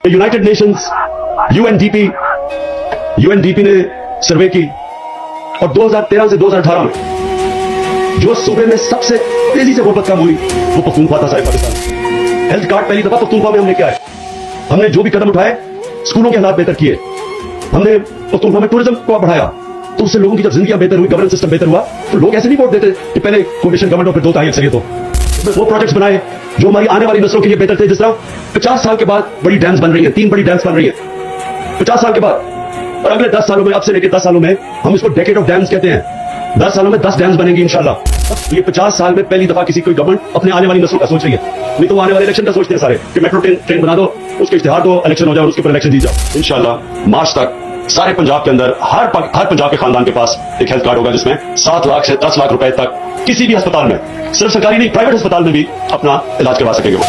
United Nations UNDP ने सर्वे की और 2013 से 2018 में जो सूबे में सबसे तेजी से गुर्बत कम हुई वो पख्तूनख्वा था सारे पाकिस्तान। हेल्थ कार्ड पहली दफा पख्तूनख्वा में हमने क्या है, हमने जो भी कदम उठाए स्कूलों के हालात बेहतर किए, हमने पख्तूनख्वा में टूरिज्म को बढ़ाया, तो उससे लोगों की जब जिंदगी बेहतर हुई, गवर्नेंस सिस्टम बेहतर हुआ, तो लोग ऐसे नहीं वोट देते कि पहले कोलिशन गवर्नमेंट और फिर 2 तारीख से तो वो प्रोजेक्ट्स बनाए जो हमारी आने वाली नस्लों के लिए बेहतर थे। जिस तरह 50 साल के बाद बड़ी डैम्स बन रही है, 3 बड़ी डैम्स बन रही है 50 साल के बाद, और अगले 10 सालों में, अब से लेकर 10 सालों में हम इसको डेकेड ऑफ डैम्स कहते हैं। 10 सालों में 10 डैम्स बनेंगी इंशाल्लाह। ये 50 साल में पहली दफा किसी कोई गवर्नमेंट अपने आने वाली नस्लों का सोच रही है। नहीं तो वो आने वाले इलेक्शन का सोचते हैं सारे कि मेट्रो ट्रेन बना दो, उसके इश्तेहार दो, इलेक्शन हो जाए और उसके ऊपर इलेक्शन जीत जाओ। इंशाल्लाह मार्च तक सारे पंजाब के अंदर हर पंजाब के खानदान के पास एक हेल्थ कार्ड होगा जिसमें 7 लाख से 10 लाख रुपए तक किसी भी अस्पताल में, सिर्फ सरकारी नहीं प्राइवेट अस्पताल में भी अपना इलाज करवा सकेंगे वो।